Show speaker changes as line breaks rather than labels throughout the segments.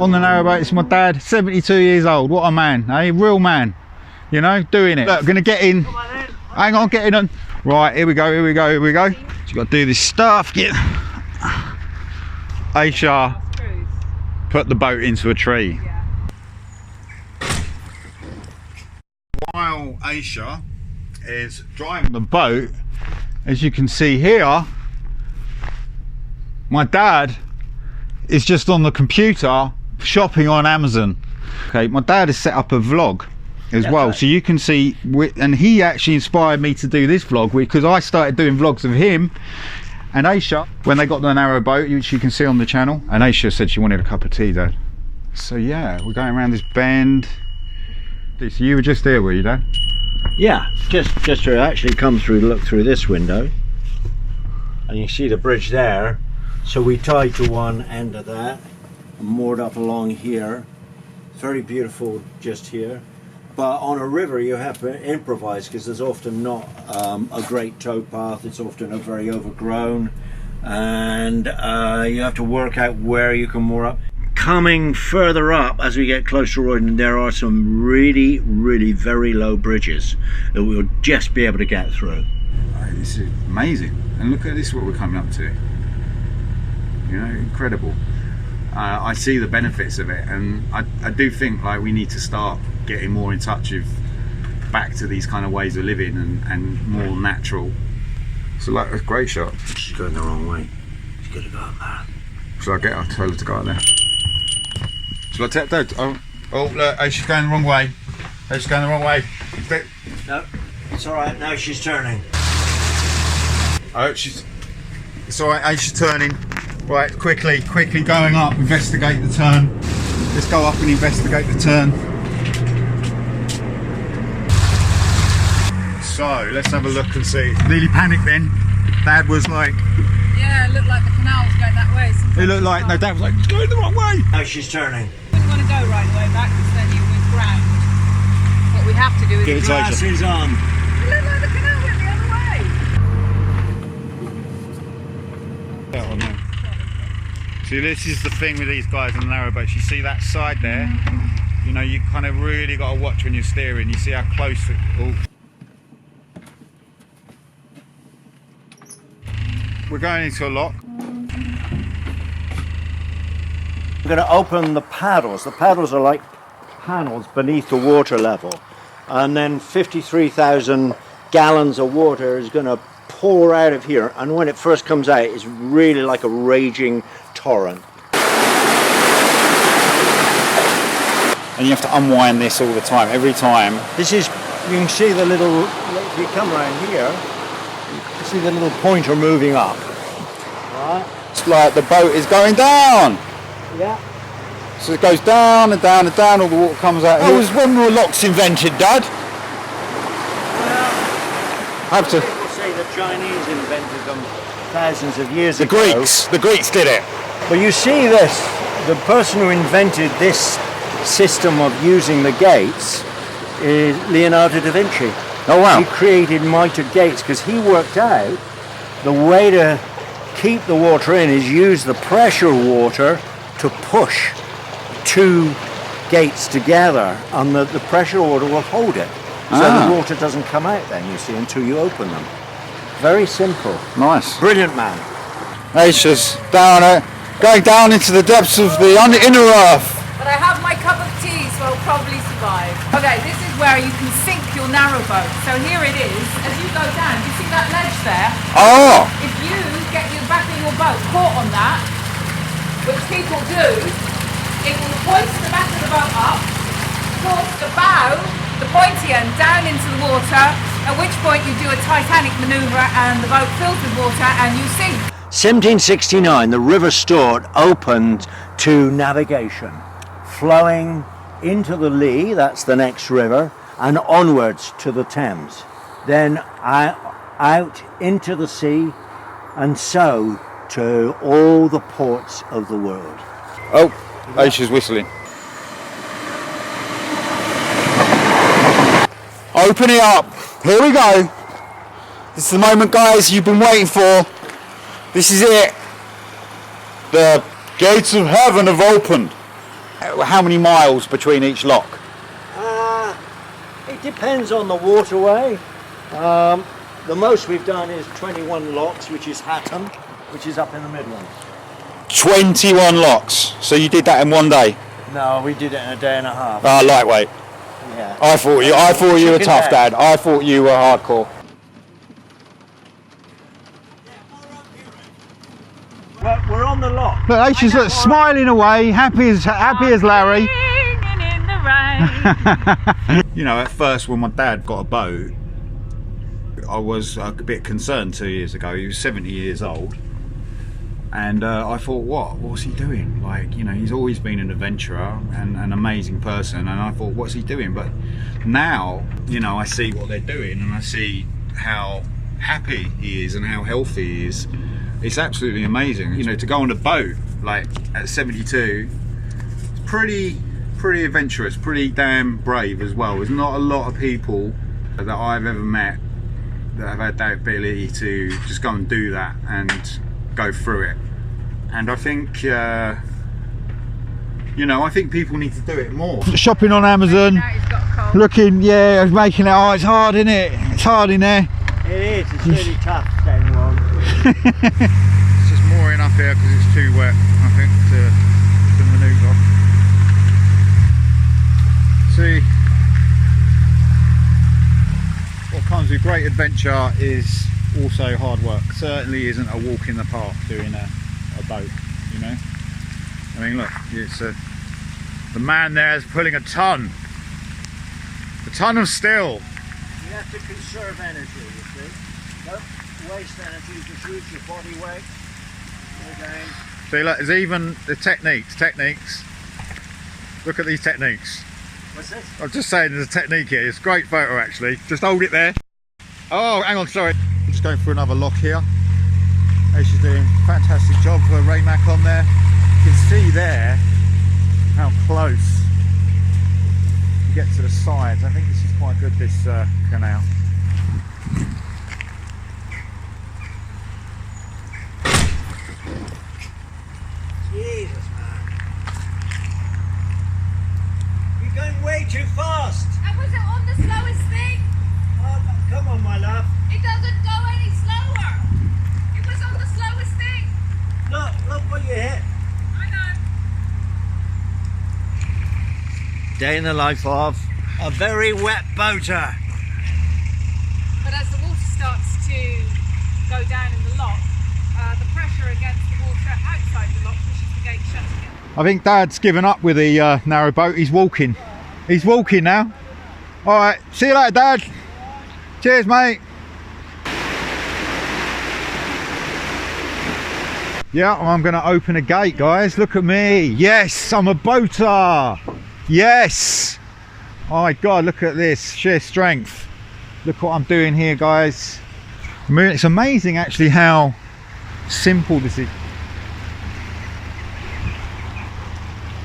on the narrowboat. It's my dad, 72 years old. What a man, eh? Real man, you know, doing it. Look, gonna get in. Hang on, getting on. Right, here we go, here we go, here we go. So you got to do this stuff. Get Aisha, put the boat into a tree.
Yeah.
While Aisha is driving the boat, as you can see here, my dad is just on the computer shopping on Amazon. Okay, my dad has set up a vlog as well, right. So you can see, and he actually inspired me to do this vlog because I started doing vlogs of him and Aisha when they got the narrowboat, which you can see on the channel. And Aisha said she wanted a cup of tea, Dad. So yeah, we're going around this bend. So you were just there, were you, Dad?
Yeah, just to actually come through, look through this window, and you see the bridge there. So we tied to one end of that and moored up along here. It's very beautiful just here. But on a river you have to improvise because there's often not a great towpath. It's often very overgrown, and you have to work out where you can moor up. Coming further up as we get closer to Roydon, there are some really very low bridges that we'll just be able to get through.
Oh, this is amazing, and look at this, what we're coming up to. You know, incredible. I see the benefits of it, and I do think like we need to start getting more in touch with back to these kind of ways of living and more natural. So like a great shot.
She's going the wrong way. She's got to go up there.
Shall I get her? Tell her to go out there. Shall I tell Dad? Oh look, oh, she's going the wrong way. Oh, she's going the wrong way.
No, it's all right. Now she's turning.
Oh, it's all right. Oh, she's turning. Right, quickly going up. Investigate the turn. Let's go up and investigate the turn. So let's have a look and see. Nearly panicked then. Dad was like,
yeah, it looked like the canal was going that way.
It looked like, no, Dad was like, it's going the wrong way.
Now she's turning.
Wouldn't want to go right the way back because then you would ground. What we have to do is
Get glasses on.
It looked like the canal went the other way.
That one there. See, this is the thing with these guys on the narrowboats. You see that side there? You know, you kind of really got to watch when you're steering. You see how close it. Oh. We're going into a lock.
I'm going to open the paddles. The paddles are like panels beneath the water level, and then 53,000 gallons of water is going to pour out of here, and when it first comes out it's really like a raging torrent.
And you have to unwind this all the time, every time.
This is, you can see the little, if you come around here, you can see the little pointer moving up. Right.
It's like the boat is going down.
Yeah.
So it goes down and down and down, all the water comes out.
That was when the locks invented, Dad.
Have to.
People say the Chinese invented them thousands of years ago.
The Greeks did it.
But you see this, the person who invented this system of using the gates is Leonardo da Vinci.
Oh wow.
He created mitered gates because he worked out the way to keep the water in is use the pressure water to push two gates together, and the pressure water will hold it. So the water doesn't come out then, you see, until you open them. Very simple.
Nice.
Brilliant man.
Aisha's down it, going down into the depths of the inner earth.
But I have my cup of tea, so I'll probably survive. Okay, this is where you can sink your narrowboat. So here it is. As you go down, you see that ledge there?
Oh!
If you get your back of your boat caught on that, which people do, it will hoist the back of the boat up, force the bow, the pointy end, down into the water, at which point you do a Titanic manoeuvre and the boat fills with water and you sink.
1769, the River Stort opened to navigation, flowing into the Lee, that's the next river, and onwards to the Thames. Then out into the sea, and so to all the ports of the world.
Oh, Aisha's whistling. Open it up. Here we go. This is the moment, guys, you've been waiting for. This is it. The gates of heaven have opened. how many miles between each lock?
It depends on the waterway. The most we've done is 21 locks, which is Hatton, which is up in the Midlands.
21 locks. So you did that in one day?
No, we did it in a day and a half.
Lightweight.
Yeah.
I thought you were tough, Dad. I thought you were hardcore.
Well, we're on the lock.
Look, H is smiling away, happy as Larry.
In the rain.
You know, at first when my dad got a boat, I was a bit concerned 2 years ago. He was 70 years old. And I thought, what's he doing? Like, you know, he's always been an adventurer and an amazing person. And I thought, what's he doing? But now, you know, I see what they're doing and I see how happy he is and how healthy he is. It's absolutely amazing. You know, to go on a boat, like, at 72, it's pretty adventurous, pretty damn brave as well. There's not a lot of people that I've ever met that have had that ability to just go and do that and go through it. And I think you know, I think people need to do it more. Shopping on Amazon, looking, yeah, making it. Oh, it's hard, isn't it? It's hard in there.
It is. It's really tough staying along.
It's just mooring up here because it's too wet, I think, to manoeuvre. See, what comes with great adventure is also hard work. Certainly isn't a walk in the park doing a boat, you know. I mean, look, it's the man there is pulling a ton of steel.
You have to conserve energy, you see. Don't waste energy, just use your body weight. Again.
See, look, there's even the techniques. Look at these techniques.
What's this?
I'm just saying there's a technique here. It's a great photo actually. Just hold it there. Oh, hang on, sorry. I'm just going for another lock here. She's doing a fantastic job for a Raymac on there. You can see there how close you get to the sides. I think this is quite good, this canal.
Jesus, man. You're going way too fast.
And was it on the slowest thing?
Oh, come on, my love.
It doesn't go any slower. It was on the slowest thing.
Look what you hit.
I know.
Day in the life of a very wet boater.
But as the water starts to go down in the lock, the pressure against the water outside the lock pushes the gate shut again.
I think Dad's given up with the narrowboat. He's walking. He's walking now. All right, see you later, Dad. Cheers, mate. Yeah, I'm going to open a gate, guys. Look at me. Yes, I'm a boater. Yes. Oh my God, look at this. Sheer strength. Look what I'm doing here, guys. I mean, it's amazing actually how simple this is.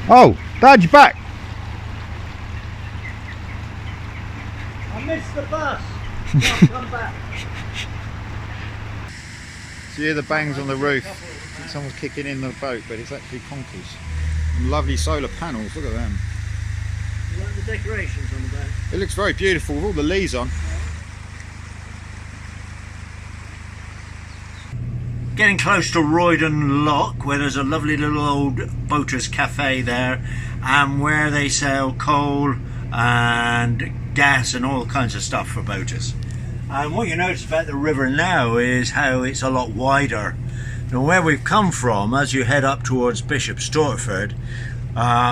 Oh, Dad, you're back.
I missed the bus. I'll come back.
So you hear the bangs on the roof. I think someone's kicking in the boat, but it's actually conkers. And lovely solar panels, look at them.
You like the decorations on the back?
It looks very beautiful with all the leaves on.
Getting close to Roydon Lock, where there's a lovely little old boaters cafe there, and where they sell coal and gas and all kinds of stuff for boaters. And what you notice about the river now is how it's a lot wider. Now where we've come from, as you head up towards Bishop Stortford,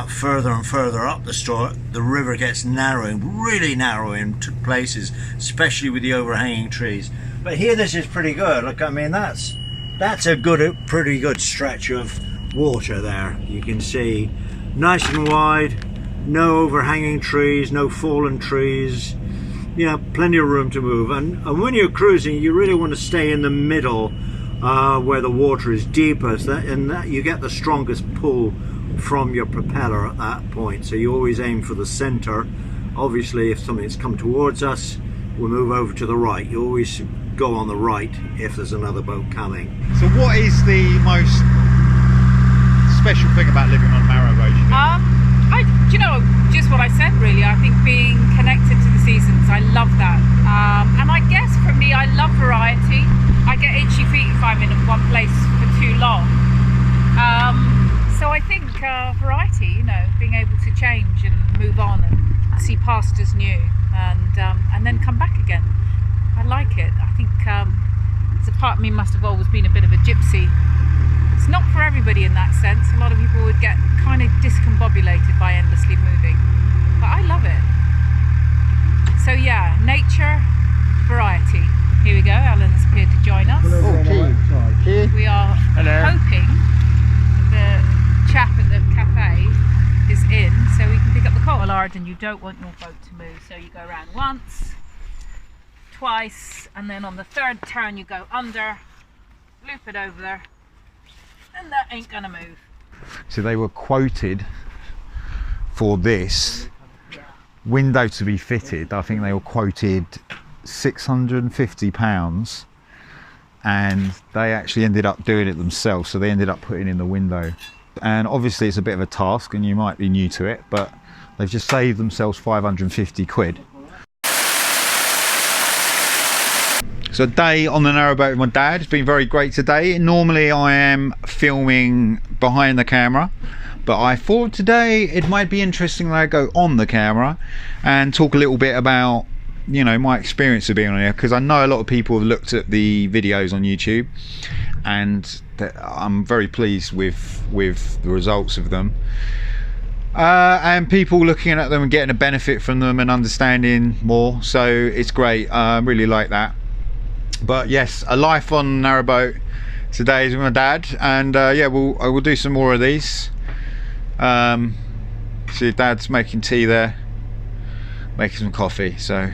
further and further up the river gets narrowing, really narrowing to places, especially with the overhanging trees. But here this is pretty good. Look, I mean that's a pretty good stretch of water there. You can see nice and wide, no overhanging trees, no fallen trees. You know, plenty of room to move. And when you're cruising, you really want to stay in the middle where the water is deepest, and that you get the strongest pull from your propeller at that point. So you always aim for the center. Obviously, if something's come towards us, we'll move over to the right. You always go on the right if there's another boat coming.
So what is the most special thing about living on Narrowboat?
Do you know, just what I said really, I think being connected to the seasons, I love that. And I guess for me, I love variety. I get itchy feet if I'm in one place for too long. So I think variety, you know, being able to change and move on and see pastures new and then come back again. I like it. I think there's a part of me must have always been a bit of a gypsy. It's not for everybody in that sense. A lot of people would get kind of discombobulated by endlessly moving, but I love it. So yeah, nature, variety. Here we go, Alan's appeared to join us. We are hoping the chap at the cafe is in so we can pick up the call. Well, Arden, you don't want your boat to move, so you go around once, twice, and then on the third turn you go under, loop it over there, and that ain't gonna move.
So they were quoted for this window to be fitted. I think they were quoted £650, and they actually ended up doing it themselves. So they ended up putting in the window, and obviously it's a bit of a task and you might be new to it, but they've just saved themselves 550 quid. So a day on the narrowboat with my dad. It's been very great today. Normally I am filming behind the camera, but I thought today it might be interesting that I go on the camera and talk a little bit about, you know, my experience of being on here, because I know a lot of people have looked at the videos on YouTube and I'm very pleased with the results of them. And people looking at them and getting a benefit from them and understanding more, so it's great. I really like that. But yes, a life on narrowboat today is with my dad, and yeah, I will do some more of these. See, Dad's making tea there, making some coffee, so